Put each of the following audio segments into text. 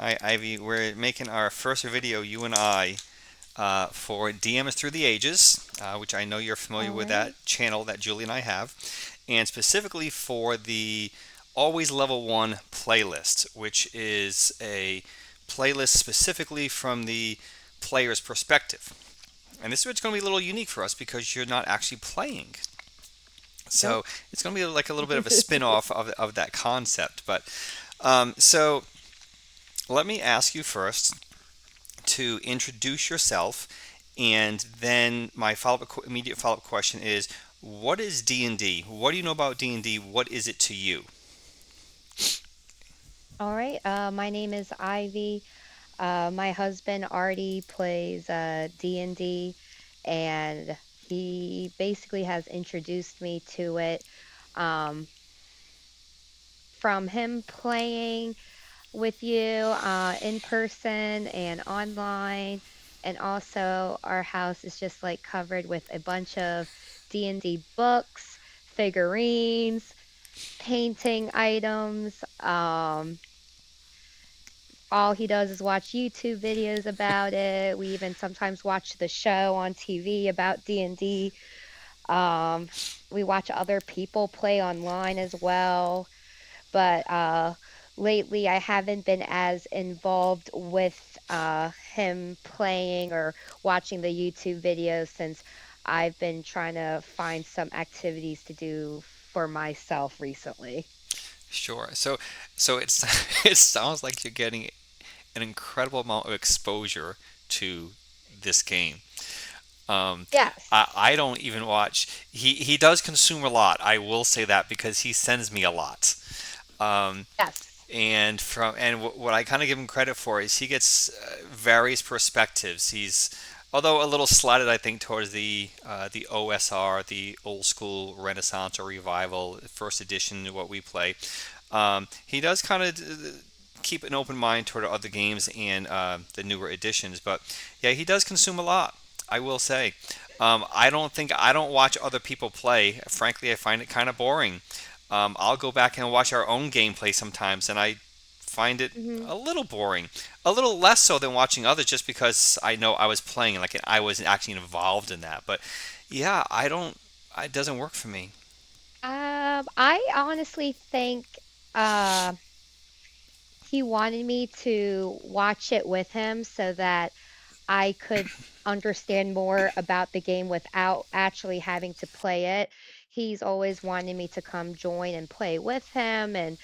Hi, Ivy. We're making our first video, you and I, for DMs Through the Ages, which I know you're familiar All with right. that channel that Julie and I have, and specifically for the Always Level 1 playlist, which is a playlist specifically from the player's perspective. And this is what's going to be a little unique for us because you're not actually playing. Nope. So it's going to be like a little bit of a spin off of that concept. So let me ask you first to introduce yourself, and then my immediate follow-up question is, what is D&D? What do you know about D&D? What is it to you? All right. My name is Ivy. My husband Artie plays D&D, and he basically has introduced me to it um, from him playing with you in person and online. And also, our house is just like covered with a bunch of D&D books, figurines, painting items. All he does is watch YouTube videos about it. We even sometimes watch the show on TV about D&D. Um, we watch other people play online as well, but lately I haven't been as involved with him playing or watching the YouTube videos since I've been trying to find some activities to do for myself recently. Sure. So it's it sounds like you're getting an incredible amount of exposure to this game. Um, Yes. I don't even watch. He does consume a lot. I will say that because he sends me a lot. Um, Yes. what I kind of give him credit for is he gets various perspectives. He's although a little slighted, I think, towards the OSR, the old school Renaissance or Revival first edition, what we play. He does kind of keep an open mind toward other games and the newer editions, but yeah, he does consume a lot. I will say. I don't watch other people play. Frankly, I find it kind of boring. I'll go back and watch our own gameplay sometimes, and I find it Hmm. a little boring. A little less so than watching others, just because I know I was playing, like I was actually involved in that. But yeah, I don't. It doesn't work for me. I honestly think uh, he wanted me to watch it with him so that I could understand more about the game without actually having to play it. He's always wanted me to come join and play with him and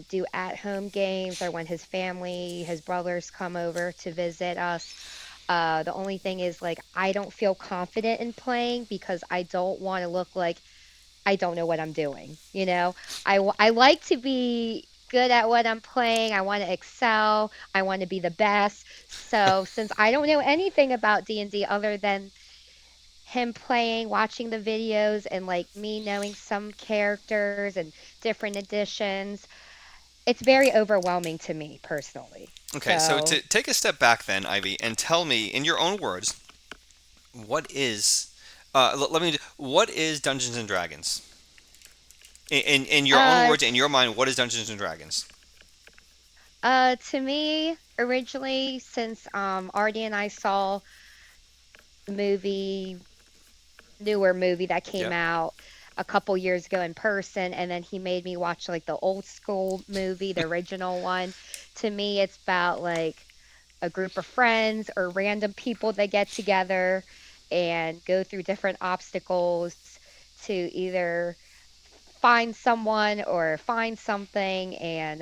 do at-home games or when his family, his brothers come over to visit us. The only thing is, like, I don't feel confident in playing because I don't want to look like I don't know what I'm doing, you know? I like to be good at what I'm playing. I want to excel. I want to be the best. So, since I don't know anything about D&D other than him playing, watching the videos, and like me knowing some characters and different editions, it's very overwhelming to me personally. Okay, so So, to take a step back then, Ivy, and tell me in your own words, what is let me what is Dungeons and Dragons? In your own uh, words, in your mind, what is Dungeons and Dragons? to me, originally, since Artie and I saw the movie newer movie that came Yep. out a couple years ago in person, and then he made me watch like the old school movie, the original one. To me, it's about like a group of friends or random people that get together and go through different obstacles to either find someone or find something and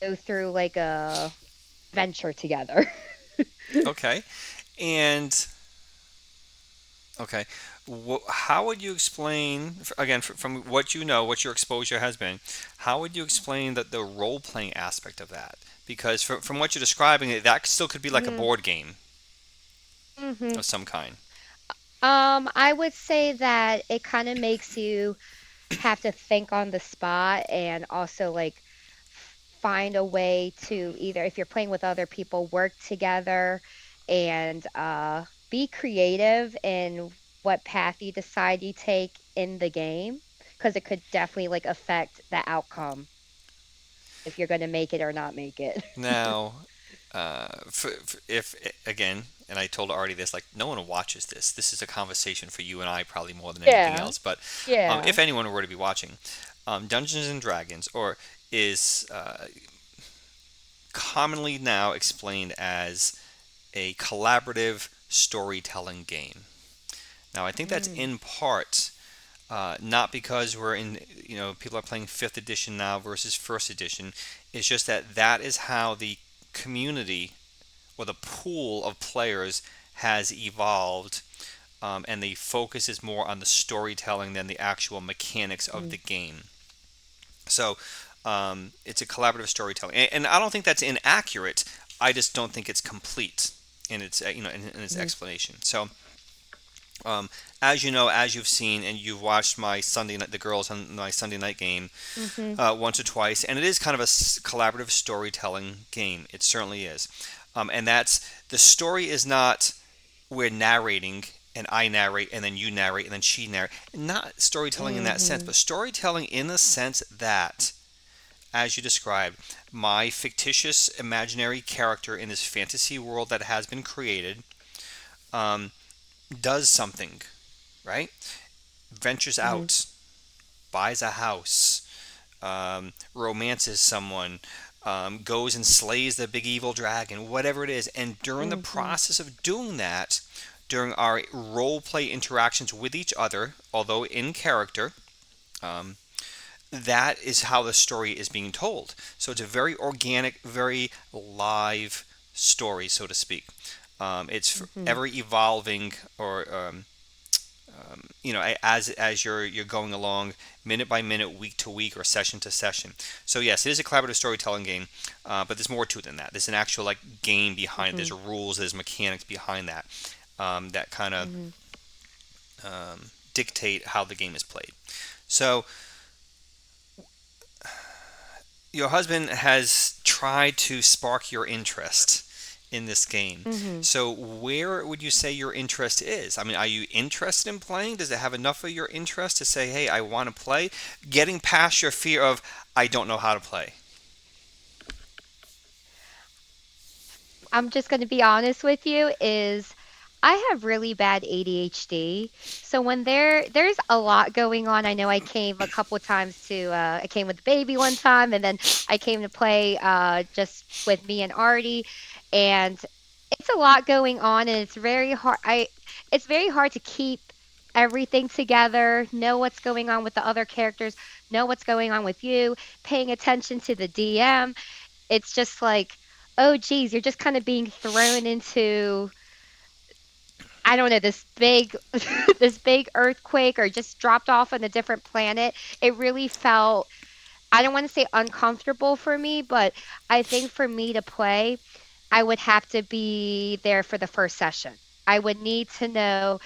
go through like a venture together. Okay. And okay, how would you explain again from what you know, what your exposure has been? How would you explain that the role playing aspect of that? Because from what you're describing, that still could be like a Hmm. board game Hmm. of some kind. I would say that it kind of makes you have to think on the spot and also like find a way to either, if you're playing with other people, work together and be creative in what path you decide you take in the game because it could definitely like affect the outcome. if you're going to make it or not make it. Now, if again, and I told Artie this, like no one watches this. This is a conversation for you and I, probably more than anything Yeah. else. But Yeah. if anyone were to be watching, Dungeons and Dragons, or is commonly now explained as a collaborative storytelling game. Now, I think that's Mm, in part not because we're in, people are playing fifth edition now versus first edition. It's just that that is how the community or the pool of players has evolved, and the focus is more on the storytelling than the actual mechanics of mm, the game. So it's a collaborative storytelling, and I don't think that's inaccurate. I just don't think it's complete in its in its mm, explanation. So um, as you know, as you've seen, and you've watched my Sunday night, the girls on my Sunday night game mm-hmm, once or twice, and it is kind of a collaborative storytelling game. It certainly is, and that's the story is not we're narrating and I narrate and then you narrate and then she narrate. Not storytelling in that sense, mm-hmm, but storytelling in the sense that, as you described, my fictitious imaginary character in this fantasy world that has been created um, does something, right? Ventures mm-hmm, out, buys a house, romances someone, goes and slays the big evil dragon, whatever it is. And during the mm-hmm, process of doing that, during our role play interactions with each other, although in character, um, that is how the story is being told. So it's a very organic, very live story, so to speak. It's mm-hmm. ever evolving, or as you're going along, minute by minute, week to week, or session to session. So yes, it is a collaborative storytelling game, but there's more to it than that. There's an actual like game behind it. Mm-hmm. There's rules. There's mechanics behind that, that kind of Mm-hmm. dictate how the game is played. So your husband has tried to spark your interest in this game. Mm-hmm. So where would you say your interest is? I mean, are you interested in playing? Does it have enough of your interest to say, "Hey, I want to play"? Getting past your fear of I don't know how to play. I'm just going to be honest with you is I have really bad ADHD. So when there's a lot going on, I know I came a couple times to I came with the baby one time and then I came to play just with me and Artie and it's a lot going on and it's very hard to keep everything together, know what's going on with the other characters, know what's going on with you, paying attention to the DM. It's just like, oh geez, you're just kind of being thrown into, I don't know, this big this big earthquake or just dropped off on a different planet. It really felt, I don't want to say uncomfortable for me, but I think for me to play, I would have to be there for the first session. I would need to know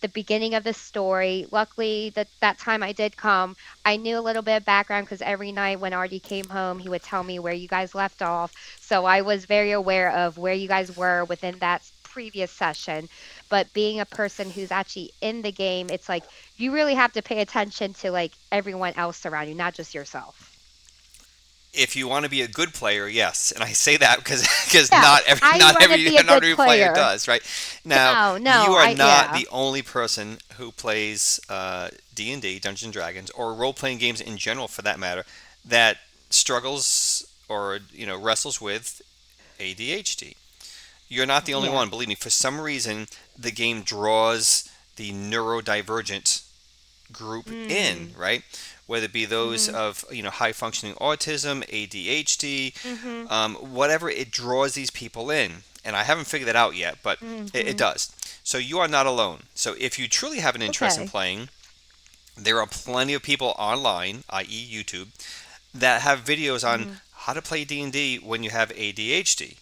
the beginning of the story. Luckily, that time I did come, I knew a little bit of background because every night when Artie came home, he would tell me where you guys left off. So I was very aware of where you guys were within that previous session. But being a person who's actually in the game, it's like you really have to pay attention to like everyone else around you, not just yourself. If you want to be a good player, yes, and I say that because not Yes, every I not want to every be a not good every player player. does, right? Now, No, you no, are I not yeah. the only person who plays D&D, Dungeons and Dragons, or role playing games in general, for that matter, that struggles or wrestles with ADHD. You're not the only Yeah. one. Believe me. For some reason, the game draws the neurodivergent group in, Mm. right? Whether it be those Mhm. of high functioning autism, ADHD, Mhm. whatever, it draws these people in. And I haven't figured that out yet, but it Mhm. does. So you are not alone. So if you truly have an interest in Okay. playing, there are plenty of people online, i.e., YouTube, that have videos on Mhm. how to play D&D when you have ADHD.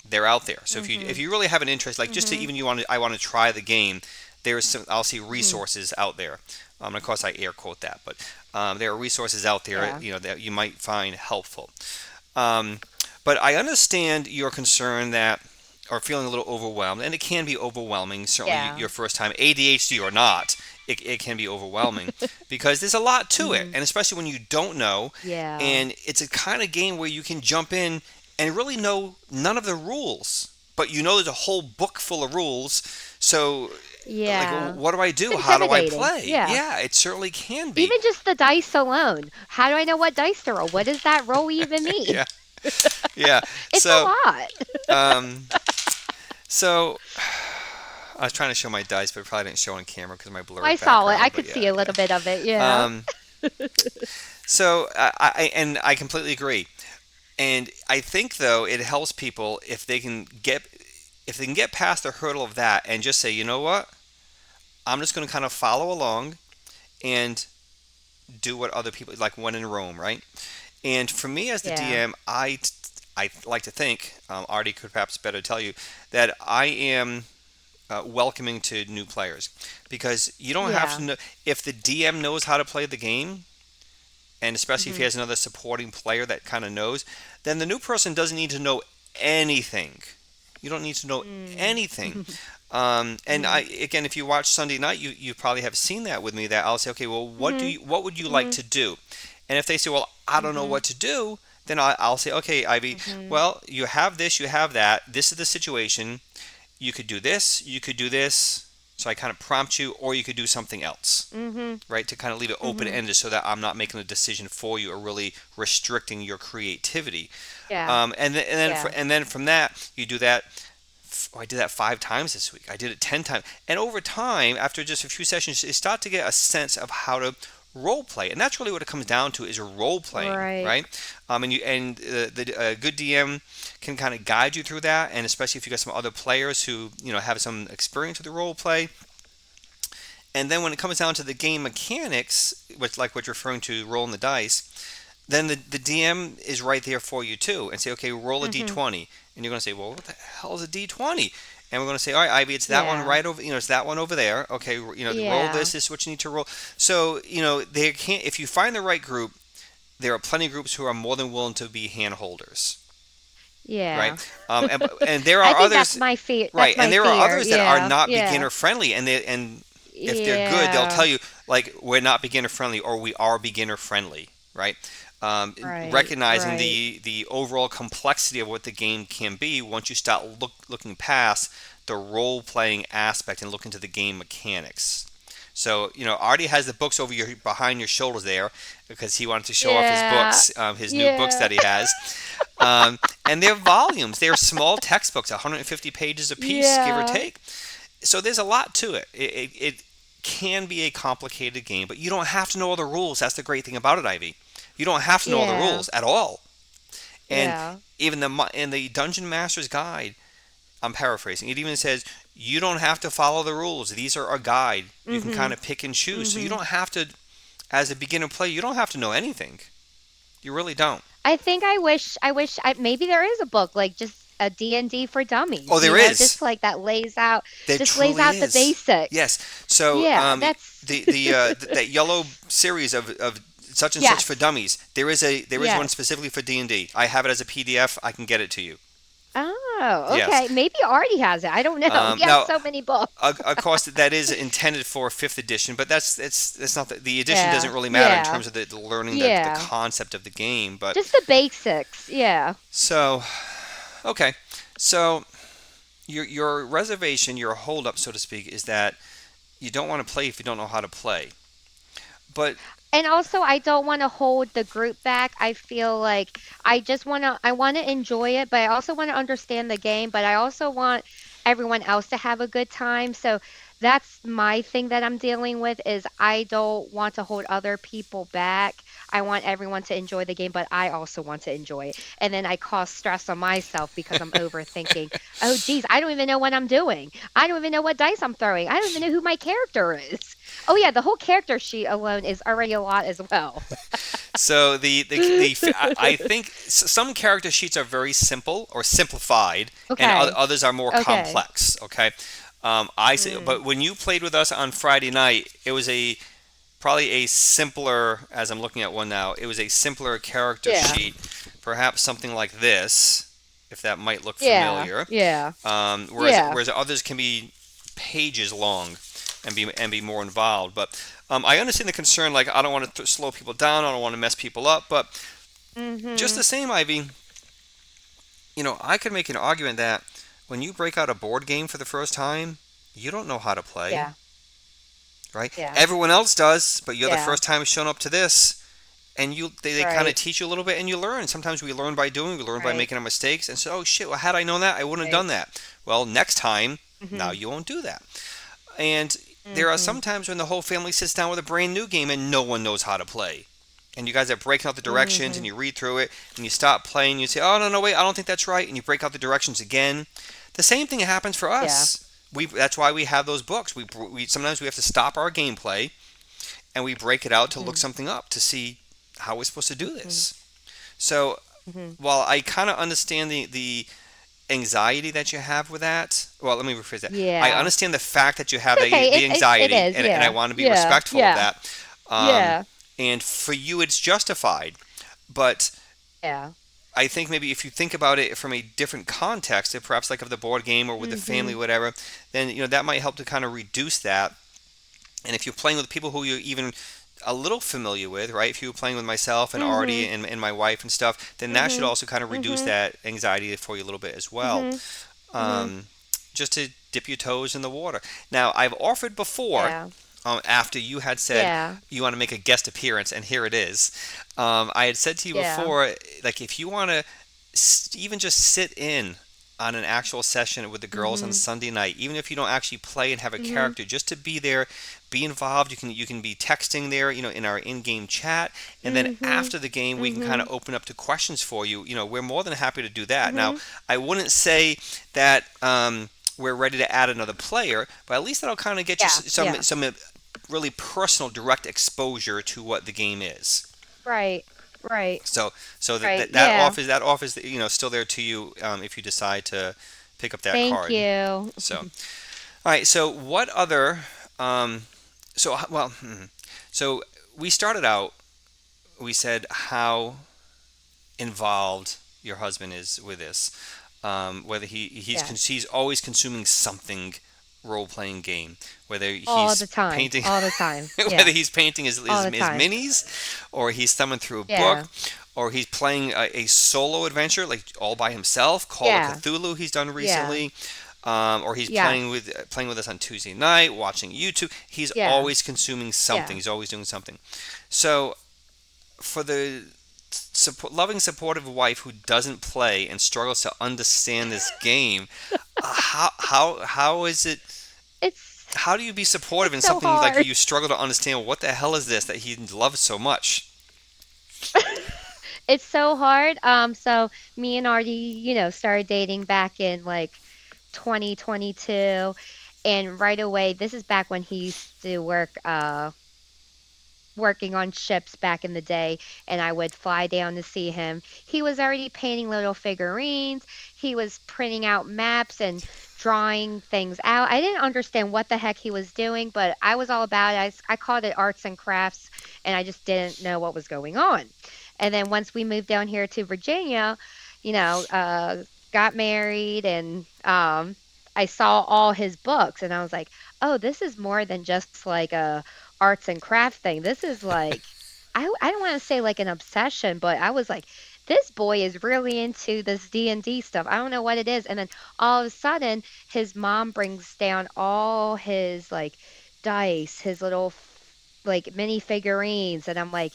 They're out there. So if Mhm. you really have an interest, like just to Mhm. even I want to try the game, there's some I'll see Mhm. resources out there. Of course, I air quote that, but there are resources out there Yeah. that you might find helpful. Um, but I understand your concern that or feeling a little overwhelmed, and it can be overwhelming. Certainly, Yeah. your first time, ADHD or not, it can be overwhelming because there's a lot to it, Hmm. and especially when you don't know, Yeah. and it's a kind of game where you can jump in and really know none of the rules, but you know there's a whole book full of rules. So, like, Yeah. what do I It's do? How do I intimidating. play? Yeah. Yeah, it certainly can be. Even just the dice alone. How do I know what dice to roll? What does that roll even mean? Yeah, yeah. It's a So, lot. um, so I was trying to show my dice, but probably didn't show on camera because of my I blurred saw it. I background. But could see yeah, a little bit of it. yeah. Yeah. So and I completely agree. And I think though it helps people if they can get past the hurdle of that and just say, you know what, I'm just going to kind of follow along and do what other people like when in Rome, right? And for me as the Yeah. DM, I like to think, Artie could perhaps better tell you that I am welcoming to new players because you don't have to Yeah. know if the DM knows how to play the game, and especially if he Hmm. has another supporting player that kind of knows, then the new person doesn't need to know anything. You don't need to know Mm. anything. And Hmm. again, if you watch Sunday night, you probably have seen that with me. That I'll say, okay, well, Hmm. what would you like Hmm. to do? And if they say, well, I don't know Hmm. what to do, then I'll say, okay, Ivy, Hmm. well, you have this, you have that. This is the situation. You could do this, you could do this. So I kind of prompt you, or you could do something else, Hmm. right? To kind of leave it open Hmm. ended so that I'm not making a decision for you or really restricting your creativity. Yeah. Yeah. And then from that, you do that. Oh, I did that 5 times this week. I did it 10 times, and over time, after just a few sessions, you start to get a sense of how to role play, and that's really what it comes down to is role playing, Right. right? The good DM can kind of guide you through that, and especially if you got some other players who have some experience with the role play. And then when it comes down to the game mechanics, which like what you're referring to, rolling the dice, then the DM is right there for you too, and say, okay, roll a Hmm. d20, and you're going to say, well, what the hell is a d20? And we're going to say, all right, Ivy, it's that one Yeah. right over, it's that one over there. Okay, roll Yeah. this. This is what you need to roll. So they can't. If you find the right group, there are plenty of groups who are more than willing to be hand holders, right? Yeah. And there I are think that's others, my fear. right? That's And my there are fear. others that are Yeah. not Yeah. beginner friendly, and if they're good, they'll Yeah. tell you like we're not beginner friendly or we are beginner friendly, right? Right. Recognizing Right. the overall complexity of what the game can be once you start looking past the role playing aspect and look into the game mechanics. So Artie has the books over your behind your shoulders there because he wanted to show off his Yeah. books, his new books Yeah. that he has, and they're volumes. They're small textbooks, 150 pages a piece, give or Yeah. take. So there's a lot to it. It can be a complicated game, but you don't have to know all the rules. That's the great thing about it, Ivy. You don't have to know all the Yeah. rules at all. And Yeah. even in the Dungeon Master's Guide, I'm paraphrasing. It even says you don't have to follow the rules. These are a guide. You can kind Mhm. of pick and choose. So you Mhm. don't have to, as a beginner player, you don't have to know anything. You really don't. I maybe there is a book like just a D&D for Oh, dummies, there is. just like that There just lays truly out the is. Yes. basics. So Yeah, that's that yellow series of such and such for yes. dummies. There is one Yes. specifically for D&D. I have it as a PDF. I can get it to you. Oh, Yes. okay. Maybe Artie has it. I don't know. He has Now, so many books. of course, that is intended for fifth edition, but that's not the edition Yeah. doesn't really matter in Yeah. terms of the learning the Yeah. concept of the game. But Just the basics. Yeah. so okay, so your reservation, your holdup, so to speak, is that you don't want to play if you don't know how to play. But And also, I don't want to hold the group back. I feel like I want to enjoy it, but I also want to understand the game, but I also want everyone else to have a good time. So that's my thing that I'm dealing with is I don't want to hold other people back. I want everyone to enjoy the game, but I also want to enjoy it. And then I cause stress on myself because I'm overthinking. Oh, geez, I don't even know what I'm doing. I don't even know what dice I'm throwing. I don't even know who my character is. Oh yeah, the whole character sheet alone is already a lot as well. so I think some character sheets are very simple or simplified, and Okay. others are more Okay. complex. Okay. I say, Mm. but when you played with us on Friday night, it was probably a simpler. As I'm looking at one now, it was a simpler character Yeah. sheet, perhaps something like this, if that might look Yeah. familiar. Yeah. Whereas Yeah. others can be pages long, and be more involved. But I understand the concern. Like I don't want to slow people down. I don't want to mess people up. But just the Mhm. same, Ivy, I could make an argument that when you break out a board game for the first time, you don't know how to play, Yeah. right? Yeah. Everyone else does, but you're the Yeah. first time showing up to this, and they kind of Right. teach you a little bit, and you learn. Sometimes we learn by doing, we learn by Right. making our mistakes, and so, oh shit, well, had I known that, I wouldn't have Right. done that. Well, next time, now Mhm. you won't do that. And there are some Mhm. times when the whole family sits down with a brand new game and no one knows how to play. And you guys are breaking out the directions and Mhm. you read through it and you stop playing. You say, oh, no, no, wait, I don't think that's right. And you break out the directions again. The same thing happens for Yeah. us. That's why we have those books. Sometimes we have to stop our gameplay and we break it out to look Mhm. something up to see how we're supposed to do Mhm. this. So Mhm. while I kind of understand the anxiety that you have with that. Well, let me rephrase that. I Yeah. understand the fact that you have It's okay. the It anxiety, is. and I Yeah. want to be Yeah. respectful of Yeah. that. Um, Yeah. and for you, it's justified. But Yeah. I think maybe if you think about it from a different context, if perhaps like of the board game or with the family, Mhm. whatever, then that might help to kind of reduce that. And if you're playing with people who you're even a little familiar with, right? If you were playing with myself and Artie Mhm. and my wife and stuff, then that should Mhm. also kind of reduce Mhm. that anxiety for you a little bit as well. Mhm. Mhm. um, just to dip your toes in the water. Now, I've offered before, Yeah. after you had said Yeah. you want to make a guest appearance, and here it is. I had said to you Yeah. before, like if you want to even just sit in on an actual session with the girls on Mhm. Sunday night, even if you don't actually play and have a Mhm. character, just to be there, be involved. You can be texting there, in our in-game chat, and then Mhm. after the game, we can kind of Mhm. open up to questions for you. We're more than happy to do that. Now, Mhm. I wouldn't say that we're ready to add another player, but at least that'll kind of get you Yeah. some Yeah. some really personal, direct exposure to what the game is. Right. Right. So so that Right. that, that Yeah. offers still there to you if you decide to pick up that Thank card. you. So all right. So what other well so we started out. We said how involved your husband is with this. Whether Yes. he's always consuming something role playing game. Whether All he's the time. painting, All the time. whether Yeah. he's painting All the his time. minis, or he's thumbing through a book, Yeah. or he's playing a solo adventure like all by himself. Call of Yeah. Cthulhu he's done Yeah. recently. Or he's Yes. playing with us on Tuesday night, watching YouTube. He's Yeah. always consuming something. Yeah. He's always doing something. So for the loving, supportive wife who doesn't play and struggles to understand this game, how is it? It's How do you be supportive it's in so something like hard. you struggle to understand? What the hell is this that he loves so much? It's so hard. So me and Artie, started dating back in like 2022, and right away, this is back when he used to working on ships back in the day, and I would fly down to see him. He was already painting little figurines. He was printing out maps and drawing things out. I didn't understand what the heck he was doing, but I was all about it. I called it arts and crafts, and I just didn't know what was going on. And then once we moved down here to Virginia, you know, uh, got married, and I saw all his books, and I was like, oh, this is more than just like a arts and craft thing. This is like I don't want to say like an obsession, but I was like, this boy is really into this D&D stuff. I don't know what it is. And then all of a sudden, his mom brings down all his like dice, his little like mini figurines, and I'm like,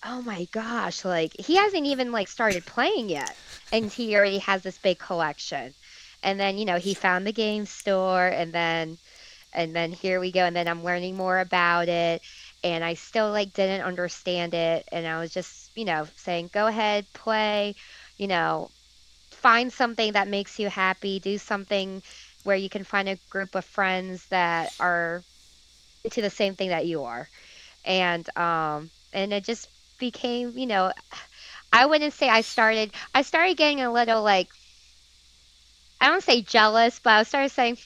oh my gosh, like he hasn't even like started playing yet, and he already has this big collection. And then, he found the game store, and then here we go, and then I'm learning more about it, and I still like didn't understand it, and I was just, saying go ahead, play, you know find something that makes you happy, do something where you can find a group of friends that are into the same thing that you are. And it just became, I wouldn't say I started getting a little like, I don't say jealous, but I started saying,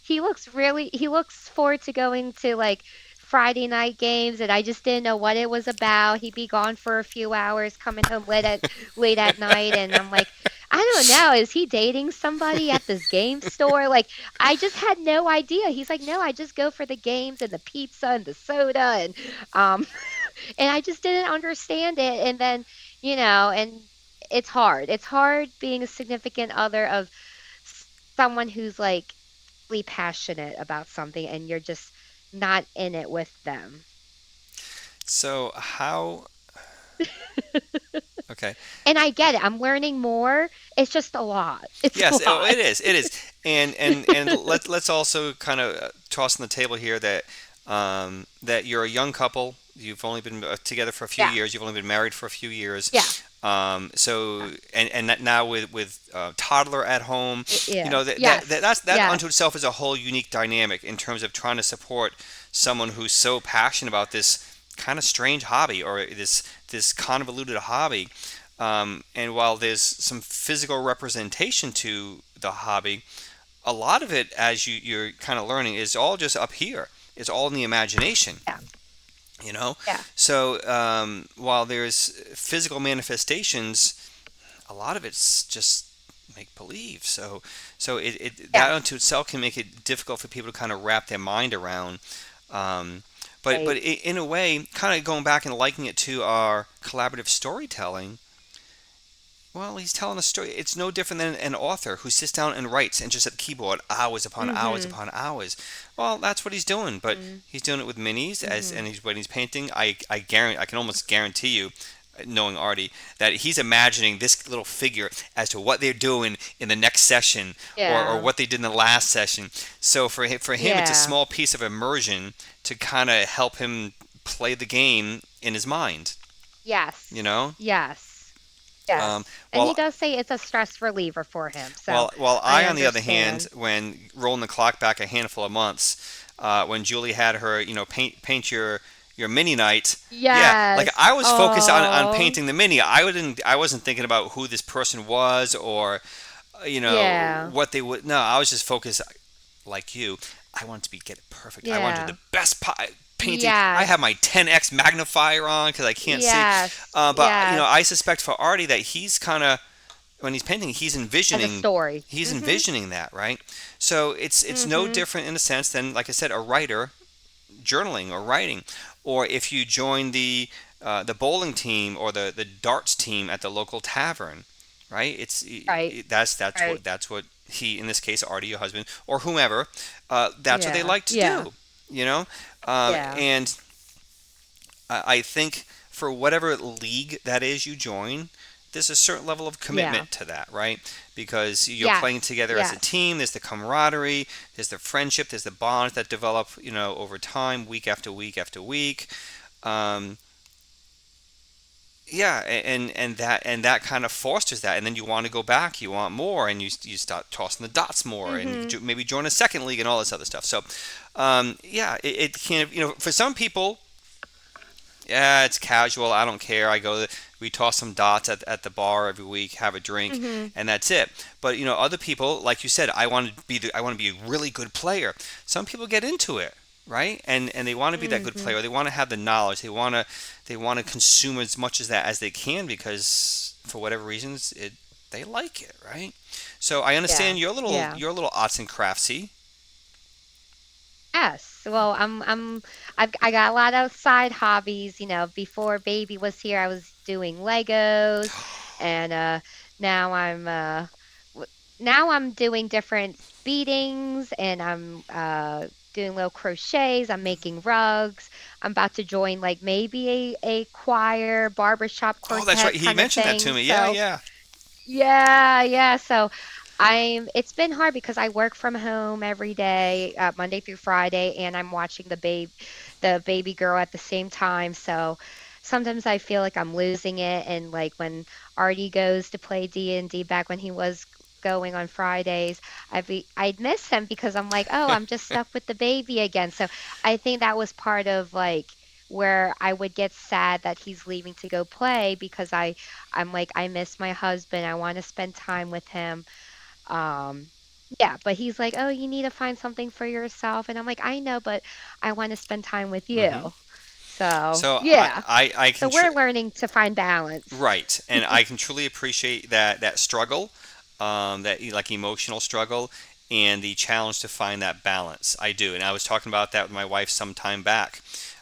he looks forward to going to like Friday night games, and I just didn't know what it was about. He'd be gone for a few hours, coming home late at night, and I'm like, I don't know. Is he dating somebody at this game store? Like, I just had no idea. He's like, no, I just go for the games and the pizza and the soda um and I just didn't understand it. And then, and it's hard. It's hard being a significant other of someone who's like really passionate about something and you're just not in it with them. So how? Okay. And I get it. I'm learning more. It's just a lot. It's a Yes, oh, it lot. is. It is. And let's also kind of toss on the table here that that you're a young couple. You've only been together for a few Yeah. years. You've only been married for a few years. Yeah. So and that now with toddler at home, you Yeah. know Yes. that unto Yes. itself is a whole unique dynamic in terms of trying to support someone who's so passionate about this kind of strange hobby or this convoluted hobby. And while there's some physical representation to the hobby, a lot of it, as you're kind of learning, is all just up here. It's all in the imagination, Yeah. you know. Yeah. So while there's physical manifestations, a lot of it's just make believe. So that Yes. unto itself can make it difficult for people to kind of wrap their mind around. Um, but Right. in a way, kind of going back and liking it to our collaborative storytelling. Well, he's telling a story. It's no different than an author who sits down and writes and just at the keyboard hours upon hours Mhm. upon hours. Well, that's what he's doing, but Mhm. he's doing it with minis as Mhm. and he's when he's painting. I guarantee I can almost guarantee you, knowing Artie, that he's imagining this little figure as to what they're doing in the next session or Yeah. what they did in the last session. So for him, it's a Yeah. small piece of immersion to kind of help him play the game in his mind. Yes. You know. Yes. Um, Yes. And he while does say it's a stress reliever for him. So while I I, on the other hand, understand. when rolling the clock back a handful of months, when Julie had her, paint your mini night. Yeah, like Yes. I was focused on Oh. painting the mini. I wasn't thinking about who this person was or Yeah. what they would. No, I was just focused like you. I wanted to get it perfect. I wanted to do Yeah. the best painting. I have Yes. my 10x magnifier on because I can't see. Yes. But Yes. I suspect for Artie that he's kind of when he's painting, As a story. he's Mhm. envisioning that, right? So it's no Mhm. different in a sense than, like I said, a writer journaling or writing, or if you join the bowling team or the darts team at the local tavern, right? Right. Right. that's what he, in this case, Artie, your husband, or whomever, that's what they Yeah. like to Yeah. do, you know. Yeah. And I think for whatever league that is you join, there's a certain level of Yeah. commitment to that, right? Because you're playing Yes. together as a Yes. team. There's the camaraderie, there's the friendship, there's the bonds that develop, over time, week after week after week. Um, yeah, and that kind of fosters that, and then you want to go back, you want more, and you start tossing the dots more, and Mhm. maybe join a second league and all this other stuff. So, yeah, it can, for some people, yeah, it's casual. I don't care. We toss some dots at the bar every week, have a drink, Mhm. and that's it. But other people, like you said, I want to be a really good player. Some people get into it, right? And they want to be that good Mhm. player. They want to have the knowledge. They want to consume as much as that as they can because for whatever reasons they like it, right? So I Yeah. understand Yeah. your little arts and craftsy. Yes. Well, I got a lot of side hobbies. Before baby was here, I was doing Legos, and now I'm w- now I'm doing different beadings, and I'm doing little crochets. I'm making rugs. I'm about to join like maybe a choir, barbershop Oh, that's right. quartet He kind of mentioned that to thing. me. Yeah, So yeah. yeah, yeah. So it's been hard because I work from home every day, Monday through Friday, and I'm watching the baby girl at the same time. So sometimes I feel like I'm losing it. And like when Artie goes to play D&D back when he was going on Fridays, I'd miss him because I'm like, oh, I'm just stuck with the baby again. So I think that was part of like where I would get sad that he's leaving to go play because I'm like, I miss my husband. I want to spend time with him. Um, yeah, but he's like, oh, you need to find something for yourself. And I'm like, I know, but I want to spend time with Hmm. you. So, So yeah. I So can we're learning to find balance. right, and I can truly appreciate that struggle, that like emotional struggle, and the challenge to find that balance. I do, and I was talking about that with my wife some time back.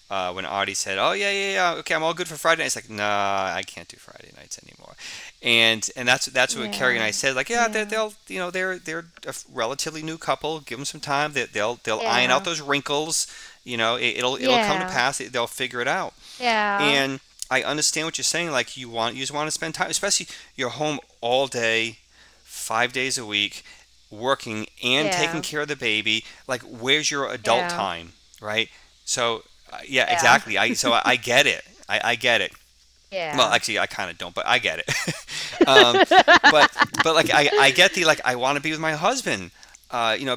When Audie said, "Oh yeah, okay, I'm all good for Friday nights," like, "Nah, I can't do Friday nights anymore," and that's what Carrie and Yeah. I said. Like, yeah, Yeah. they'll they're a relatively new couple. Give them some time. They'll iron out Yeah. those wrinkles. It'll come to Yeah. pass. They'll figure it out. Yeah. And I understand what you're saying. Like you just want to spend time, especially you're home all day, 5 days a week, working and taking Yeah. care of the baby. Like, where's your adult Yeah. time, right? So, yeah, Yeah. exactly. I get it. I get it. Well, Yeah. actually, I kind of don't, but I get it. um, but like I get the like I want to be with my husband.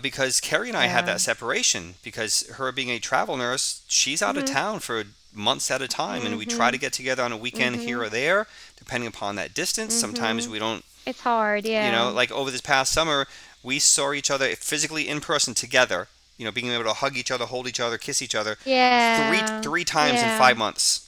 Because Carrie and I had Yeah. that separation because her being a travel nurse, she's out of Mhm. town for months at a time, and we try to Mhm. get together on a weekend here Mhm. or there, depending upon that distance. Sometimes Mhm. we don't, It's hard, yeah. like over this past summer, we saw each other physically in person together. Being able to hug each other, hold each other, kiss each other, Yeah. three times in Yeah. 5 months,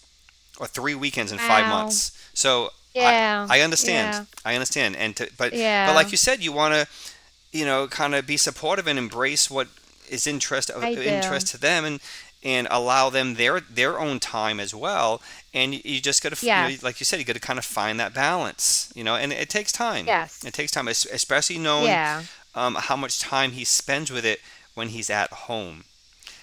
or 3 weekends in five Wow. months. So I Yeah. I understand. Yeah. I understand. But like Yeah. you said, you want to kind of be supportive and embrace what is I interest do. to them, and allow them their own time as well. And you just got to, Yes. like you said, you got to kind of find that balance. And it takes time. It Yes. takes time, especially knowing Yeah. how much time he spends with it when he's at home.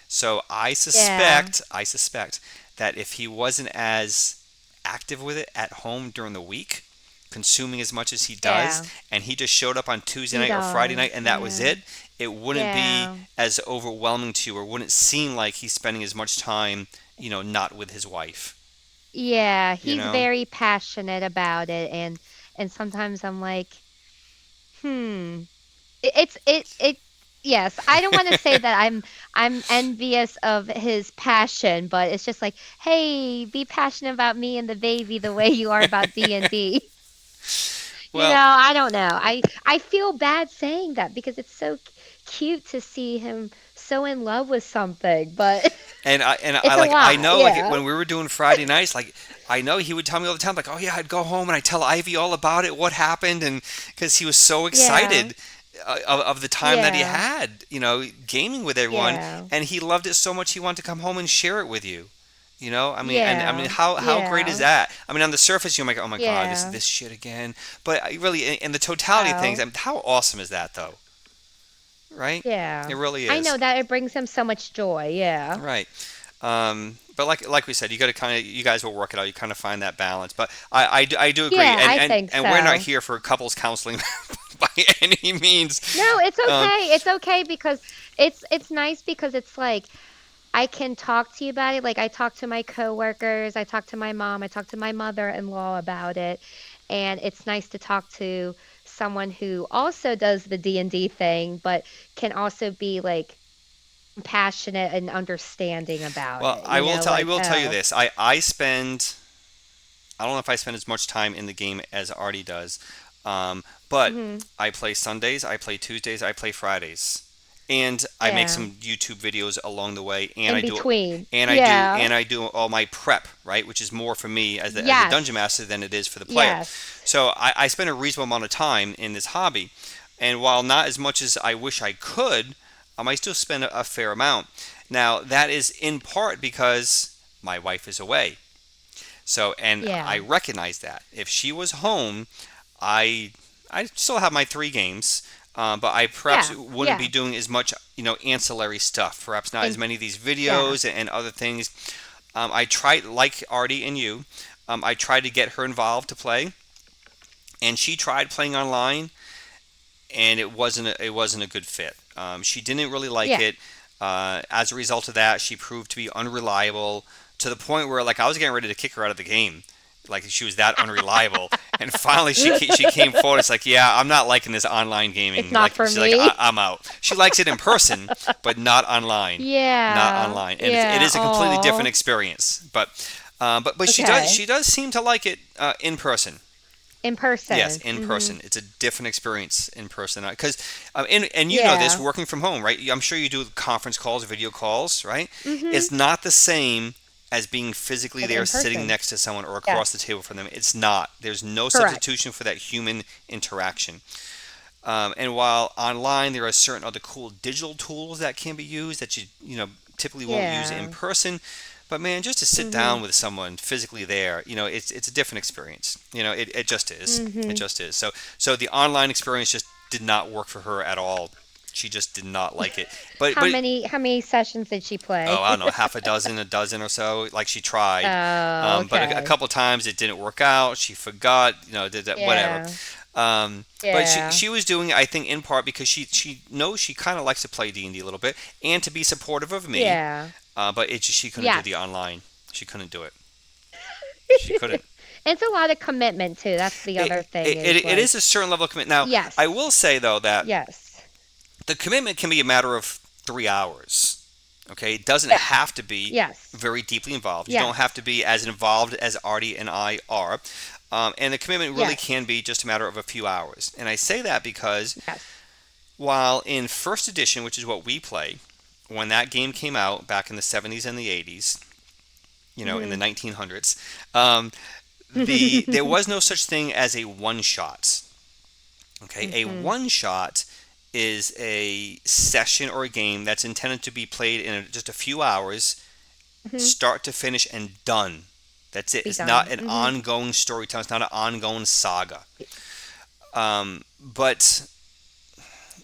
So Yeah. I suspect that if he wasn't as active with it at home during the week, consuming as much as he does, Yeah. and he just showed up on Tuesday He night or Friday night does. and that was Yeah. it wouldn't be Yeah. as overwhelming to you, or wouldn't seem like he's spending as much time, not with his wife, Yeah, you he's know? very passionate about it, and sometimes I'm like, "Hmm." It yes, I don't wanna say that I'm envious of his passion, but it's just like, "Hey, be passionate about me and the baby the way you are about D&D." Well, I don't know. I feel bad saying that because it's so cute to see him so in love with something, but and I it's a like I lot, know, like yeah. when we were doing Friday nights, like I know he would tell me all the time, like, oh yeah, I'd go home and I'd tell Ivy all about it, what happened, and because he was so Yeah. excited of the time that he Yeah. had, gaming with everyone, Yeah. and he loved it so much he wanted to come home and share it with you. I mean, Yeah. how great is Yeah. that? I mean, on the surface, you're like, oh my god, Yeah. this shit again. But really, in the totality of things, Oh, I mean, how awesome is that, though? Right? It yeah. really I know is. that it brings him so much joy, yeah. Right. But like we said, you got to kind of, you guys will work it out. You kind of find that balance. But I do agree, Yeah, and I and think and we're not so. here for couples counseling by any means. No, it's Um, okay. It's okay because it's nice because it's like I can talk to you about it. Like I talk to my coworkers, I talk to my mom, I talk to my mother-in-law about it, and it's nice to talk to someone who also does the D&D thing, but can also be like passionate and understanding about well, it. I Like, will tell you oh, this. I don't know if I spend as much time in the game as Artie does, but mhm, I play Sundays, I play Tuesdays, I play Fridays, and I make yeah. some YouTube videos along the way, and In I do, between. and I do, Yeah. and I do all my prep, right, which is more for me as a dungeon Yes. master than it is for the player. Yes. So I spend a reasonable amount of time in this hobby, and while not as much as I wish I could, I still spend a fair amount. Now that is in part because my wife is away. So, and I Yeah. recognize that if she was home, I I still have my 3 games, but I perhaps Yeah. wouldn't be Yeah. doing as much, ancillary stuff. Perhaps not as And many of these yeah. videos and other things. I tried, like Artie and you, I tried to get her involved to play, and she tried playing online, and it wasn't a good fit. She didn't really like Yeah. it. As a result of that, she proved to be unreliable to the point where, like, I was getting ready to kick her out of the game. Like, she was that unreliable. And finally, she came forward. It's like, yeah, I'm not liking this online It's gaming. not Like, for she's like, me. I'm out. She likes it in person, but not online. Not Yeah. online. And it Yeah. is a completely different Oh. experience. But Okay. she does seem to like it in person. In Yes, person. in Mhm. person. It's a different experience in person. Because, and you know this, Yeah. working from home, right? I'm sure you do conference calls, video calls, right? Mhm. It's not the same as being physically Like there in sitting person. next to someone or across the Yes. table from them. It's not. There's no Correct. substitution for that human interaction. And while online there are certain other cool digital tools that can be used that you typically won't use in Yeah. person, but man, just to sit Mhm. down with someone physically there, it's a different experience. It just is. It Mhm. just is. So the online experience just did not work for her at all. She just did not like it. But How many sessions did she play? oh, I don't know, half a dozen or so. Like she tried, Oh, but a okay. couple times it didn't work out. She forgot, did that, whatever. Yeah. But she Yeah. she was doing it, I think, in part because she knows she kind of likes to play D&D a little bit and to be supportive of me. Yeah. But it just she couldn't do the Yes. online. She couldn't do it. She couldn't. It's a lot of commitment too. That's the It, other thing it, it, is it is like, a certain level of commitment. Now, I yes. will say though that Yes. the commitment can be a matter of 3 hours. Okay, it doesn't Yes. have to be Yes. very deeply involved. You don't have Yes. to be as involved as Artie and I are. And the commitment really Yes. can be just a matter of a few hours. And I say that because Yes. while in first edition, which is what we play, when that game came out back in the 70s and the 80s, in the Mhm. 1900s, there was no such thing as a one shot. Okay, a Mhm. one shot is a session or a game that's intended to be played in just a few hours, Mhm. start to finish, and done. That's it. Be It's not done. an Mhm. ongoing storytelling. It's not an ongoing saga. But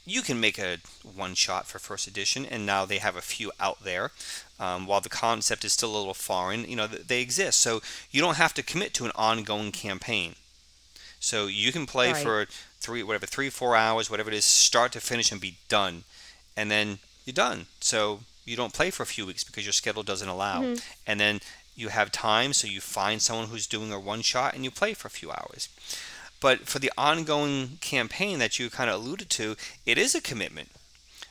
you can make a one shot for first edition, and now they have a few out there. While the concept is still a little foreign, they exist. So you don't have to commit to an ongoing campaign. So you can play Right. for 3, 4 hours, whatever it is, start to finish and be done, and then you're done. So you don't play for a few weeks because your schedule doesn't allow, Mhm. and then you have time, so you find someone who's doing a one shot and you play for a few hours. But for the ongoing campaign that you kind of alluded to, it is a commitment,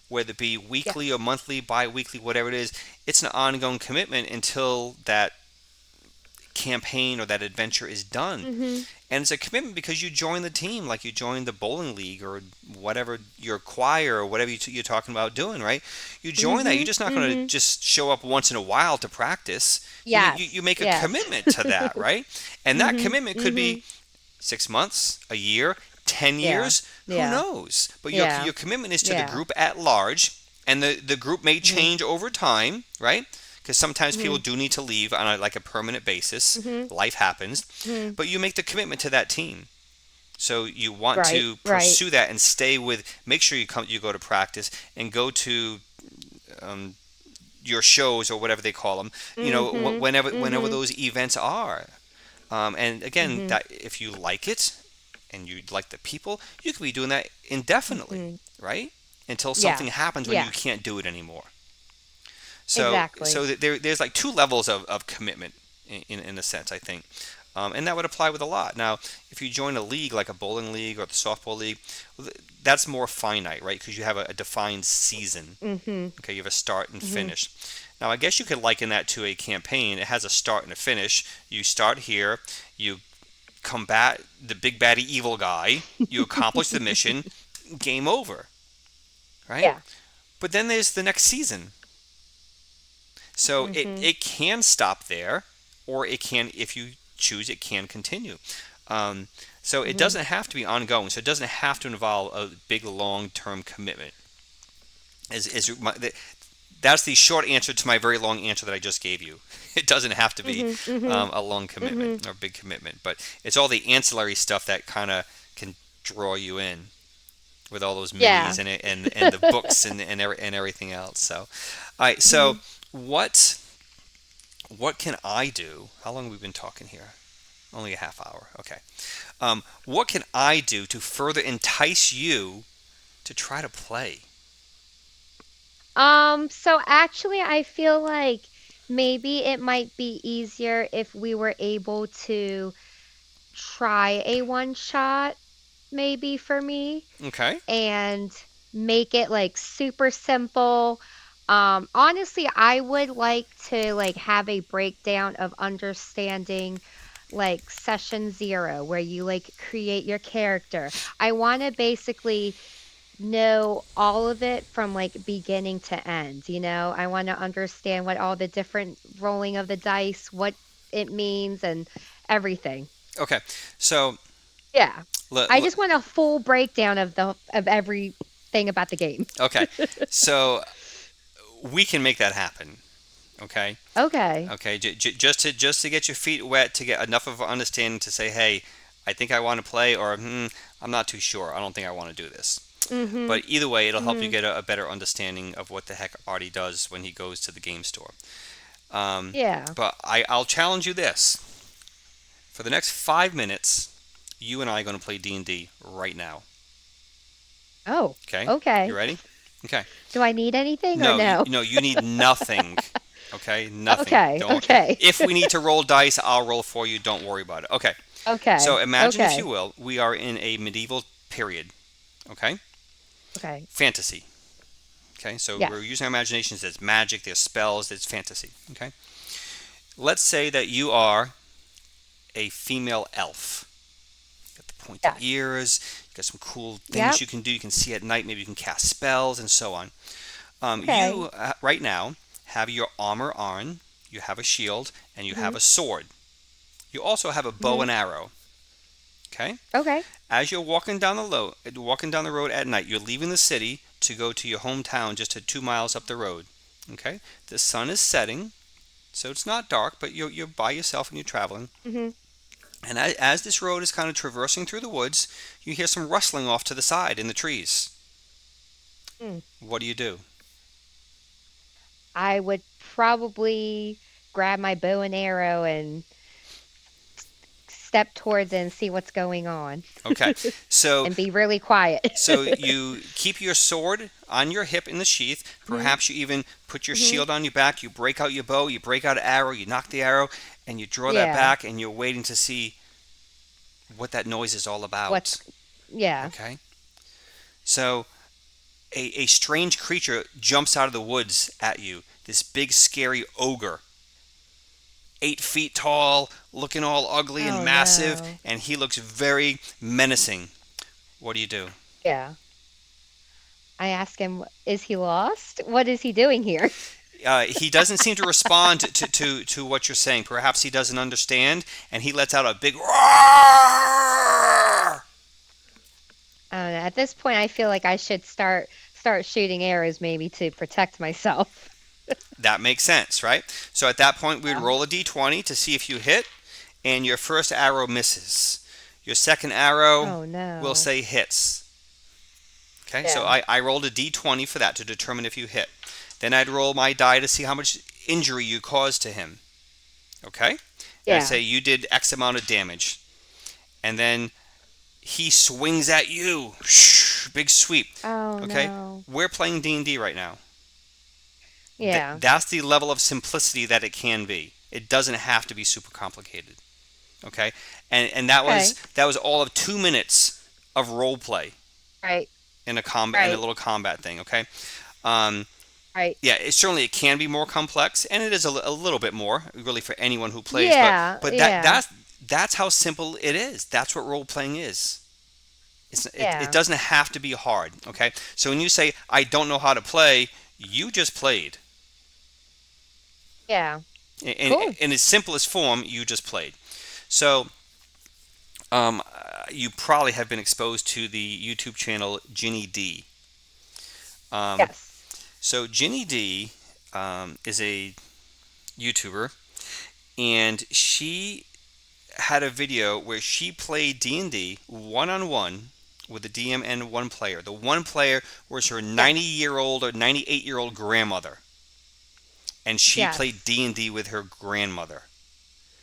whether it be weekly or Yes. monthly, bi-weekly, whatever it is. It's an ongoing commitment until that campaign or that adventure is done. Mhm. And it's a commitment because you join the team, like you join the bowling league or whatever your choir or whatever you're talking about doing, right? You join that. You're Mhm. just not going to Mhm. just show up once in a while to practice. You Yes. make a Yes. commitment to that, right? And that Mhm. commitment could be Mhm. 6 months, a year, 10 Yeah. years, who Yeah. knows? But Yeah. your commitment is to the Yeah. group at large, and the group may Mhm. change over time, right? Because sometimes people Mhm. do need to leave on like a permanent basis. Mhm. Life happens, Mhm. but you make the commitment to that team. So you want Right. to Right. pursue that and stay with. Make sure you go to practice and go to um, your shows or whatever they call them. Mhm. Whenever Mhm. those events are. And again, Mhm. that if you like it and you like the people, you could be doing that indefinitely, Mhm. right? Until something Yes. happens when you Yes. can't do it anymore. So Exactly. there's like two levels of commitment in a sense, I think. And that would apply with a lot. Now, if you join a league like a bowling league or the softball league, that's more finite, right? Because you have a defined season. Mhm. Okay, you have a start and Mhm. finish. Now, I guess you could liken that to a campaign. It has a start and a finish. You start here, you combat the big baddie evil guy, you accomplish the mission, game over, right? Yeah. But then there's the next season. So Mhm. it can stop there, or it can, if you choose, it can continue. Um, so it Mhm. doesn't have to be ongoing. So it doesn't have to involve a big long term commitment. That's the short answer to my very long answer that I just gave you. It doesn't have to be Mhm. Mhm. a long Mhm. commitment or big commitment, but it's all the ancillary stuff that kind of can draw you in with all those minis Yeah. and the books and everything else. So, all right. So Mhm. what what can I do? How long have we been talking here? Only a half hour. Okay. What can I do to further entice you to try to play? So actually I feel like maybe it might be easier if we were able to try a one shot maybe for me Okay. and make it like super simple. Honestly, I would like to like have a breakdown of understanding like session 0 where you like create your character. I want to basically know all of it from like beginning to end. I want to understand what all the different rolling of the dice, what it means, and everything. Okay, so Yeah. le- I le- just want a full breakdown of everything about the game. okay, so we can make that happen. Okay, Okay. okay, just to get your feet wet, to get enough of an understanding to say, hey, I think I want to play, or I'm not too sure. I don't think I want to do this. Mhm. But either way, it'll help you Mhm. get a better understanding of what the heck Artie does when he goes to the game store. Yeah. But I'll challenge you this: for the next 5 minutes, you and I are going to play D&D right now. Oh. Okay, you Okay. ready? Okay. Do I need anything or No, no? you need nothing. Okay, nothing. Okay. Don't. Okay. If we need to roll dice, I'll roll for you. Don't worry about it. Okay. So Okay. imagine, if you Okay. will, we are in a medieval period. Okay, Okay. fantasy. Okay, so we're Yes. using our imaginations. There's magic, there's spells, there's fantasy. Okay, let's say that you are a female elf. You got the pointy Yes. ears. You got some cool things Yep. you can do. You can see at night. Maybe you can cast spells and so on. Okay. You right now have your armor on. You have a shield and you have Mhm. a sword. You also have a bow Mhm. and arrow. Okay. Okay. As you're walking down the road at night, you're leaving the city to go to your hometown just 2 miles up the road. Okay. The sun is setting, so it's not dark, but you're by yourself and you're traveling. Mhm. And as this road is kind of traversing through the woods, you hear some rustling off to the side in the trees. Mm. What do you do? I would probably grab my bow and arrow and step towards it and see what's going on Okay. So and be really quiet. so you keep your sword on your hip in the sheath. Mhm. Perhaps you even put your Mhm. shield on your back. You break out your bow, you break out an arrow, you knock the arrow, and you draw that Yeah. back, and you're waiting to see what that noise is all What's about. yeah. Okay. So a strange creature jumps out of the woods at you. This big, scary ogre, 8 feet tall, looking all ugly and Oh massive, no. and he looks very menacing. What do you do? Yeah. I ask him, is he lost? What is he doing here? He doesn't seem to respond to what you're saying. Perhaps he doesn't understand, and he lets out a big roar. I don't know. At this point, I feel like I should start shooting arrows maybe to protect myself. That makes sense, right? So at that point, we'd Yeah. roll a d20 to see if you hit, and your first arrow misses. Your second arrow Oh will no. say hits. Okay, so Yeah. I rolled a d20 for that to determine if you hit. Then I'd roll my die to see how much injury you caused to him. Okay? And I'd Yeah. say you did X amount of damage. And then he swings at you. Big sweep. Oh Okay? no. We're playing D&D right now. Yeah. That's the level of simplicity that it can be. It doesn't have to be super complicated. Okay? And Okay. that was all of 2 minutes of role play Right. in a Right. little combat thing, okay? Um, Right. yeah, it can be more complex, and it is a little bit more, really, for anyone who plays. But Yeah. but Yeah. that's how simple it is. That's what role playing is. It Yeah. doesn't have to be hard. Okay, so when you say I don't know how to play, you just played. Yeah. In Cool. its simplest form, you just played. So um, you probably have been exposed to the YouTube channel Ginny D. Um, Yes. so Ginny D is a YouTuber, and she had a video where she played D&D one-on-one with the DM and one player. The one player was her Yes. 90-year-old or 98-year-old grandmother, and she played Yes. D&D with her grandmother.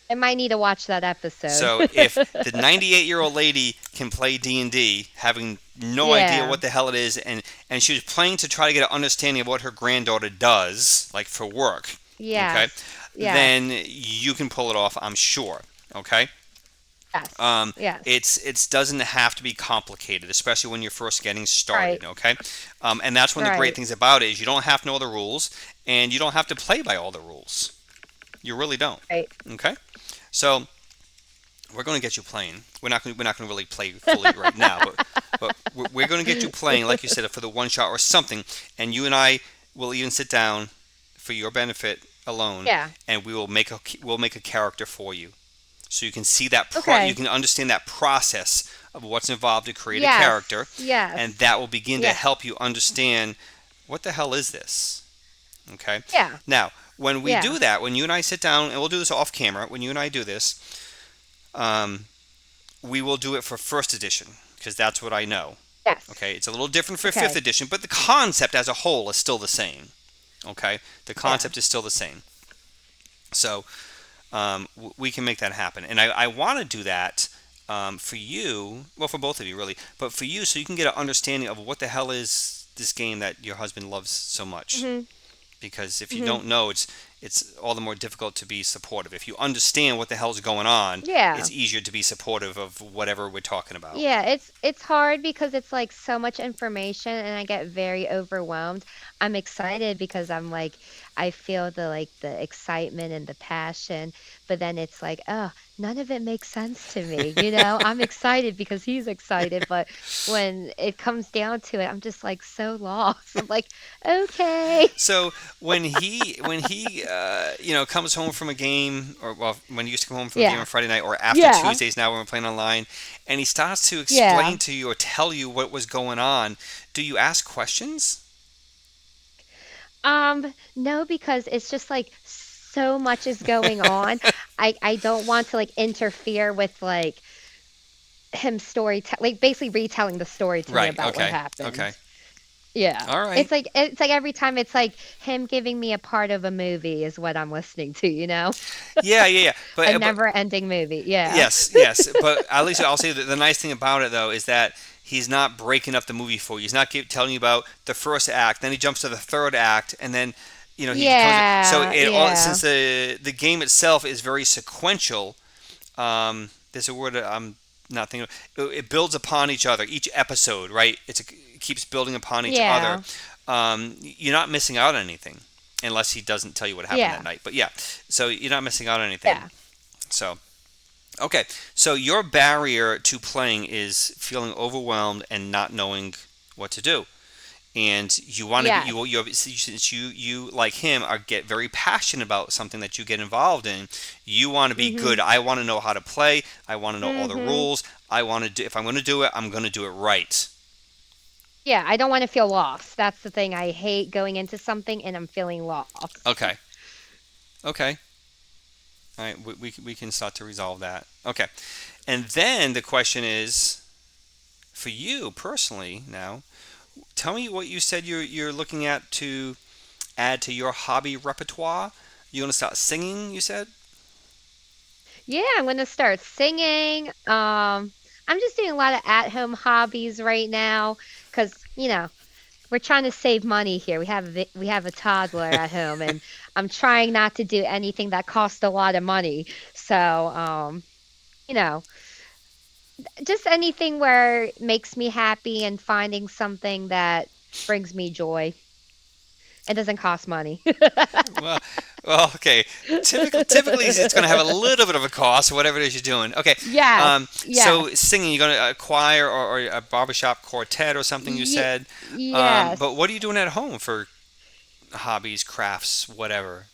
I might need to watch that episode. So if the 98-year-old lady can play D&D, having no idea Yeah. what the hell it is, and she was playing to try to get an understanding of what her granddaughter does, like for work, okay, Yes. then Yes. you can pull it off, I'm sure. Okay. Yes. Um, Yes. it's doesn't have to be complicated, especially when you're first getting Right. started. Okay, and that's one of the great Right. things about it is you don't have to know the rules, and you don't have to play by all the rules. You really don't. Right. Okay, so we're going to get you playing. We're not going to really play fully right now, but we're going to get you playing, like you said, for the one shot or something, and you and I will even sit down for your benefit alone, Yeah. and we'll make a character for you, so you can see that you Okay. can understand that process of what's involved to create a character, Yes. and Yes. that will begin to Yeah. help you understand what the hell is this. Okay. Yeah. Now, when we Yeah. do that, when you and I sit down, and we'll do this off camera, when you and I do this, um, we will do it for first edition because that's what I know. Yes. Okay, it's a little different for fifth Okay. edition, but the concept as a whole is still the same. Okay, the Yeah. concept is still the same. So we can make that happen, and I want to do that for you, well, for both of you really, but for you, so you can get an understanding of what the hell is this game that your husband loves so much. Mhm. Because if you Mhm. don't know, it's all the more difficult to be supportive. If you understand what the hell's going on, Yeah. it's easier to be supportive of whatever we're talking about. Yeah, it's hard because it's like so much information and I get very overwhelmed. I'm excited because I'm like I feel the excitement and the passion, but then it's like, oh, none of it makes sense to me, you know? I'm excited because he's excited, but when it comes down to it, I'm just like so lost. I'm like, okay. So when he comes home from a game, or well, when he used to come home from a game on Yeah. Friday night, or after Yeah. Tuesdays now when we're playing online, and he starts to Yeah. explain to you or tell you what was going on, do you ask questions? No, because it's just like so much is going on. I don't want to like interfere with like him like basically retelling the story to me Right. about what Okay. Okay. happened. Yeah. All right. It's like every time it's like him giving me a part of a movie is what I'm listening to, you know? Yeah. Yeah. Yeah. A But never-ending movie. Yeah. yes, yes. But at least I'll say that the nice thing about it though is that he's not breaking up the movie for you. He's not telling you about the first act, then he jumps to the third act, and then he comes. So Yeah. it all Yeah. since the game itself is very sequential. There's a word that I'm not thinking of. It builds upon each other. Each episode, right? It keeps building upon each other. Yeah. You're not missing out on anything unless he doesn't tell you what happened that Yeah. night. But yeah, so you're not missing out on anything. Yeah. So okay, so your barrier to playing is feeling overwhelmed and not knowing what to do. And you want to be Yes. since you like him are get very passionate about something that you get involved in. You want to be good. Mhm. I want to know how to play. I want to know all the Mhm. rules. I want to do if I'm going to do it, I'm going to do it right. Yeah, I don't want to feel lost. That's the thing. I hate going into something and I'm feeling lost. Okay. Okay. All right. We can start to resolve that. Okay. And then the question is for you personally now. Tell me what you said you're looking at to add to your hobby repertoire. You want to start singing? You said. Yeah, I'm gonna start singing. I'm just doing a lot of at-home hobbies right now because, we're trying to save money here. We have a toddler at home, and I'm trying not to do anything that costs a lot of money. So, you know, just anything where it makes me happy and finding something that brings me joy and doesn't cost money. Well, well, okay. Typically, it's going to have a little bit of a cost, whatever it is you're doing. Okay. Yes, So yes, singing, you're going to a choir or a barbershop quartet or something. You ye- said. But yes. what are you doing at home for hobbies, crafts, whatever?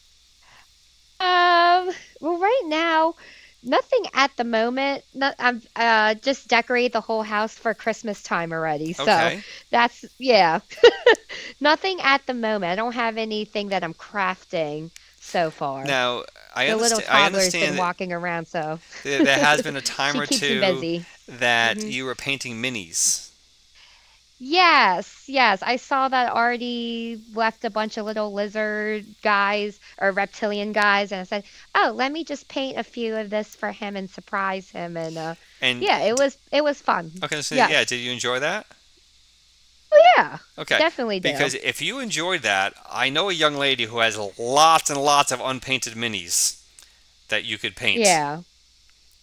Um, well, right now, nothing at the moment. Not, I've just decorated the whole house for Christmas time already. So Okay. that's, yeah. Nothing at the moment. I don't have anything that I'm crafting so far. Now, I The little understand. I toddler's been understand that walking around, so there has been a time she or keeps me two busy. that hmm you were painting minis. Yes, yes. I saw that Artie left a bunch of little lizard guys or reptilian guys, and I said, "Oh, let me just paint a few of this for him and surprise him." And And yeah, it was fun. okay, so yeah, Yes. did you enjoy that? Oh yeah, Okay, definitely do. because if you enjoyed that, I know a young lady who has lots and lots of unpainted minis that you could paint. Yeah,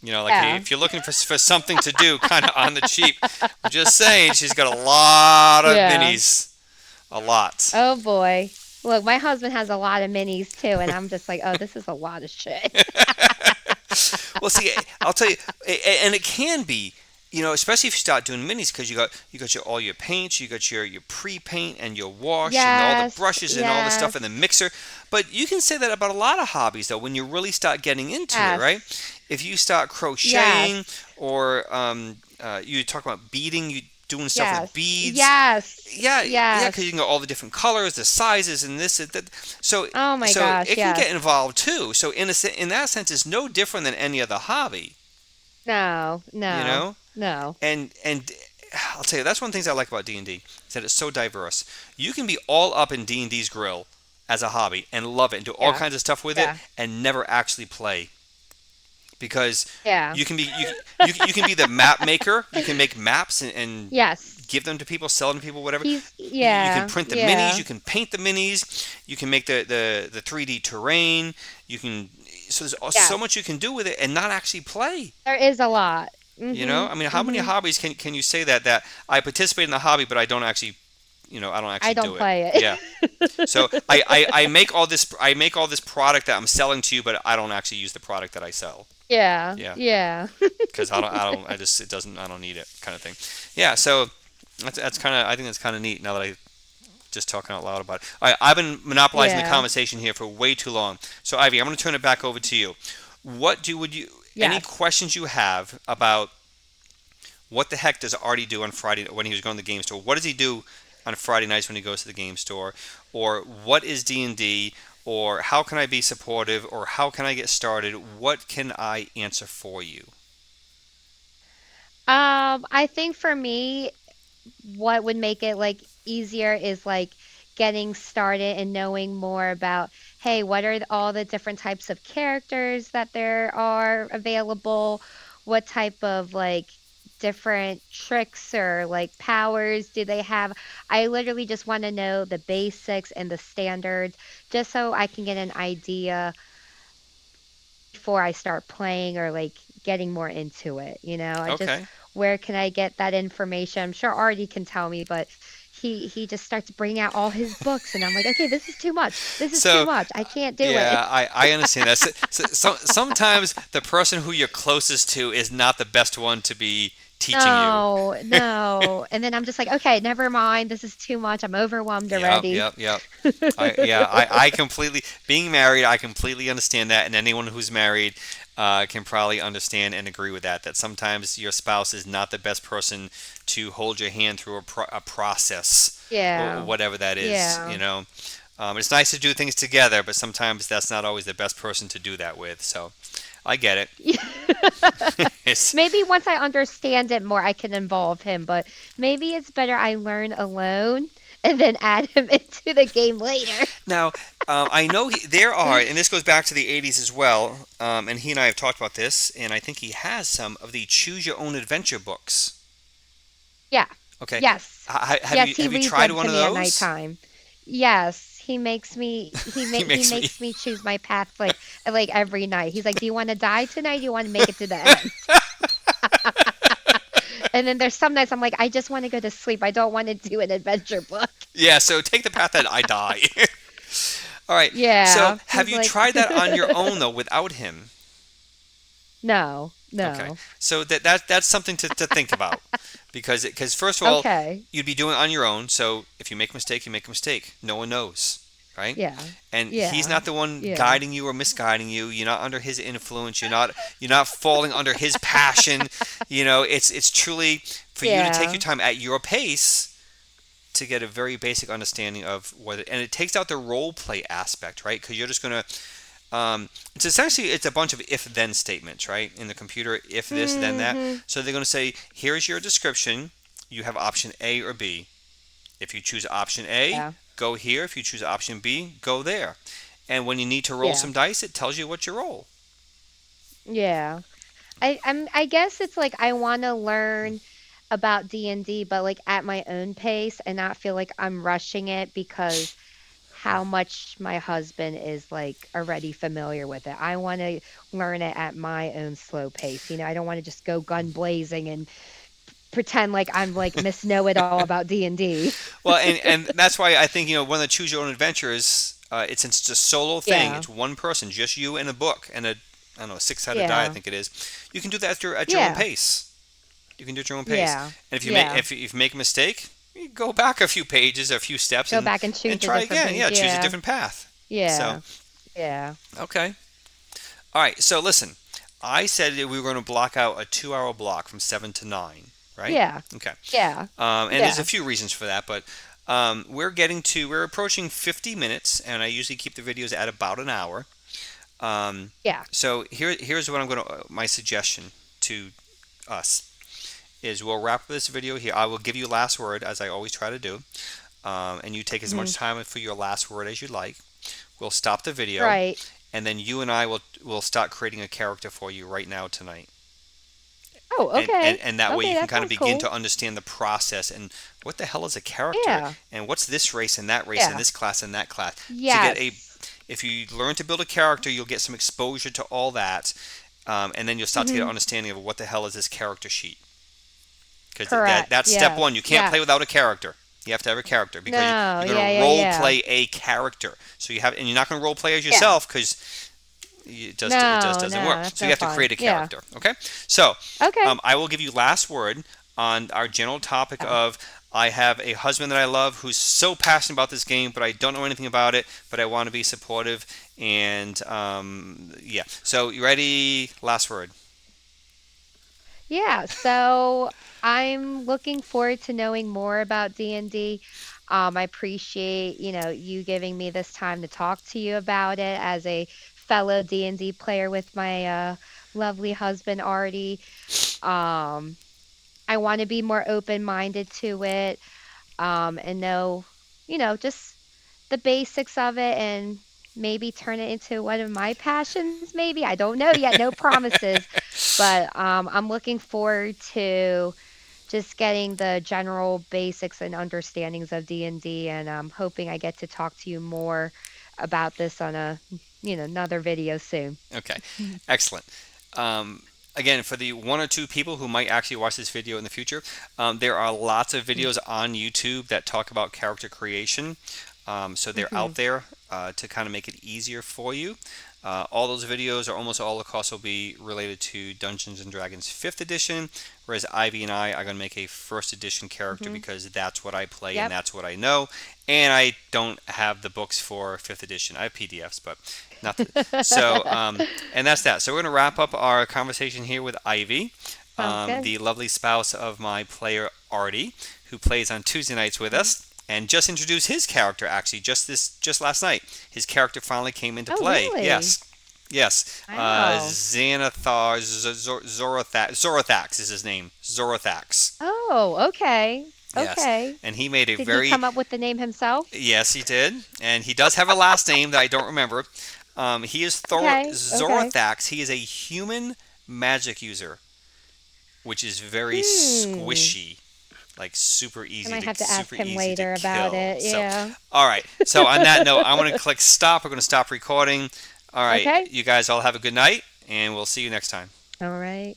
Like hey, yeah. if you're looking for something to do, kind of on the cheap, I'm just saying she's got a lot of Yeah. minis, a lot. Oh boy. Look, my husband has a lot of minis too, and I'm just like, oh, this is a lot of shit. Well, see, I'll tell you, and it can be. especially if you start doing minis, because you got all your paints, you got your pre-paint and your wash and all the Yes, brushes and all the stuff in the yes, mixer. But you can say that about a lot of hobbies, though, when you really start getting into it, right? yes, If you start crocheting, yes, or you talk about beading, you doing stuff with yes, beads. yes, Yeah, yeah, because you can yes. go all the different colors, the sizes, and this and that. So, Oh my so gosh, it can get yes. involved too. So, in that sense, it's no different than any other hobby, No, you no, know. no. And I'll tell you, that's one of the things I like about D&D, is that it's so diverse. You can be all up in D&D's grill as a hobby and love it and do all Yeah, kinds of stuff with it yeah, and never actually play, because yeah. you can be the map maker. You can make maps and Yes. give them to people, sell them to people, whatever. You can Yeah, print the minis, yeah. you can paint the minis, you can make the 3D terrain. You can So there's so much you Yes. can do with it and not actually play. There is a lot. I mean, how many Mhm. hobbies can you say that I participate in the hobby, but I don't I actually don't do it. play Yeah. it. So I make all this product that I'm selling to you, but I don't actually use the product that I sell. Yeah, Yeah, yeah. because I just it doesn't I don't need it, kind of thing. Yeah. So that's kind of I think that's kind of neat now that I just talking out loud about it. All right, I've been monopolizing the Yeah. conversation here for way too long. So Ivy, I'm going to turn it back over to you. What do would you Any Yes. questions you have about what the heck does Artie do on Friday when he was going to the game store? What does he do on Friday nights when he goes to the game store? Or what is D&D? Or how can I be supportive? Or how can I get started? What can I answer for you? I think for me, what would make it like easier is like getting started and knowing more about, hey, what are all the different types of characters that there are available? What type of like different tricks or like powers do they have? I literally just want to know the basics and the standards just so I can get an idea before I start playing or like getting more into it. I just, Okay. where can I get that information? I'm sure Artie can tell me, but he just starts bringing out all his books, and I'm like, okay, this is too much. This is too So, much. I can't do it. yeah, I understand that. Sometimes the person who you're closest to is not the best one to be teaching you. No, no. And then I'm just like, okay, never mind. This is too much. I'm overwhelmed Yep, already. yep, yep. I completely being married. I completely understand that, and anyone who's married can probably understand and agree with that. That sometimes your spouse is not the best person to hold your hand through a process, or Yeah, whatever that is. yeah. It's nice to do things together, but sometimes that's not always the best person to do that with. So I get it. It's Maybe once I understand it more, I can involve him, but maybe it's better I learn alone and then add him into the game later. Now, I know there are, and this goes back to the 80s as well, and he and I have talked about this, and I think he has some of the Choose Your Own Adventure books. Yeah. Okay, Yes. Yes, he have you reads tried them one to of me at those? nighttime. Yes, He he makes me. makes me choose my path like every night. He's like, "Do you want to die tonight? Do you want to make it to the end?" And then there's some nights I'm like, "I just want to go to sleep. I don't want to do an adventure book." Yeah, so take the path that I die. All right. So Yeah. have He's you like, tried that on your own though, without him? "No. Okay. No. So that's something to think about, because first of all, Okay. you'd be doing it on your own. So if you make a mistake, you make a mistake. No one knows, right? Yeah. And he's Yeah. not the one Yeah. guiding you or misguiding you. You're not under his influence. You're not falling under his passion. It's truly for you to take Yeah. your time at your pace to get a very basic understanding of what and it takes out the role play aspect, right? Because you're just gonna it's a bunch of if then statements, right? In the computer, if this then that. Mhm. So they're gonna say, here's your description. You have option A or B. If you choose option A, Yeah. go here. If you choose option B, go there. And when you need to roll Yeah. some dice, it tells you what you roll. Yeah. I guess it's like I want to learn about D&D, but like at my own pace and not feel like I'm rushing it because how much my husband is like already familiar with it. I want to learn it at my own slow pace. I don't want to just go gun blazing and pretend like I'm like Miss Know It All about D&D. Well, and that's why I think one of the choose your own adventures. Since it's a solo thing, Yeah. it's one person, just you and a book and a I don't know, a six-sided die, I Yeah. think it is. You can do that at your own Yeah. pace. You can do it at your own pace. Yeah. And Yeah. if you make a mistake, you go back a few pages, a few steps, Go back and choose and a try different again. page. Yeah, choose a Yeah. different path. So Yeah. Yeah. okay, all right. So listen, I said that we were going to block out a 2 hour block from 7 to 9, right? Yeah. Okay. Yeah. And there's a Yeah. few reasons for that, but we're approaching 50 minutes, and I usually keep the videos at about an hour. Um, Yeah. so here's what I'm going to my suggestion to us is we'll wrap this video here. I will give you last word as I always try to do, and you take as Hmm. much time for your last word as you like. We'll stop the video, Right. and then you and I will start creating a character for you right now tonight. Oh, okay. And that way Okay, you can that kind of sounds begin cool. to understand the process and what the hell is a character Yeah. and what's this race and that race and Yeah. this class and that class to get a Yes. if you learn to build a character you'll get some exposure to all that, and then you'll start to get an Hmm. understanding of what the hell is this character sheet, because Correct. that's step one. Yes. You can't play Yes. without a character. You have to have a character because No. you're Yeah. going to Yeah. role Yeah. play a character. So you have, and you're not going to role play as Yeah. yourself because it just No. doesn't No. work. That's So you no have to fun. create a Yeah. character. Okay. So Okay. I will give you last word on our general topic Yeah. of I have a husband that I love who's so passionate about this game, but I don't know anything about it, but I want to be supportive. And yeah. So you ready? Last word. Yeah. So I'm looking forward to knowing more about D&D. I appreciate, you giving me this time to talk to you about it as a fellow D&D player with my lovely husband Artie. Um, I want to be more open-minded to it, and know, just the basics of it and maybe turn it into one of my passions, maybe. I don't know yet, no promises, but I'm looking forward to just getting the general basics and understandings of D&D, and I'm hoping I get to talk to you more about this on another video soon. Okay, excellent. Um, Again, for the one or two people who might actually watch this video in the future, there are lots of videos on YouTube that talk about character creation. So they're Mm-hmm. out there to kind of make it easier for you. All those videos, or almost all, of course, will be related to Dungeons and Dragons 5th edition, whereas Ivy and I are going to make a 1st edition character Mm-hmm. because that's what I play and Yep. that's what I know. And I don't have the books for 5th edition. I have PDFs, but not the, so. And that's that. So we're going to wrap up our conversation here with Ivy, Sounds good. the lovely spouse of my player Artie, who plays on Tuesday nights with Mhm. us. And just introduced his character actually just last night. His character finally came into Oh, play. really? Yes, yes. Wow. Xanathar Zorathax is his name. Zorathax. Oh, okay. Yes, Okay. and he made a Did he very come up with the name himself? yes he did, and he does have a last name that I don't remember. He is Okay. Okay. Zorathax. He is a human magic user, which is very Hmm. squishy, like I might have to ask super him easy to later about kill. it. So, Yeah. all right. So on that note, I'm going to click stop. We're going to stop recording. All right, Okay. you guys all have a good night, and we'll see you next time. All right.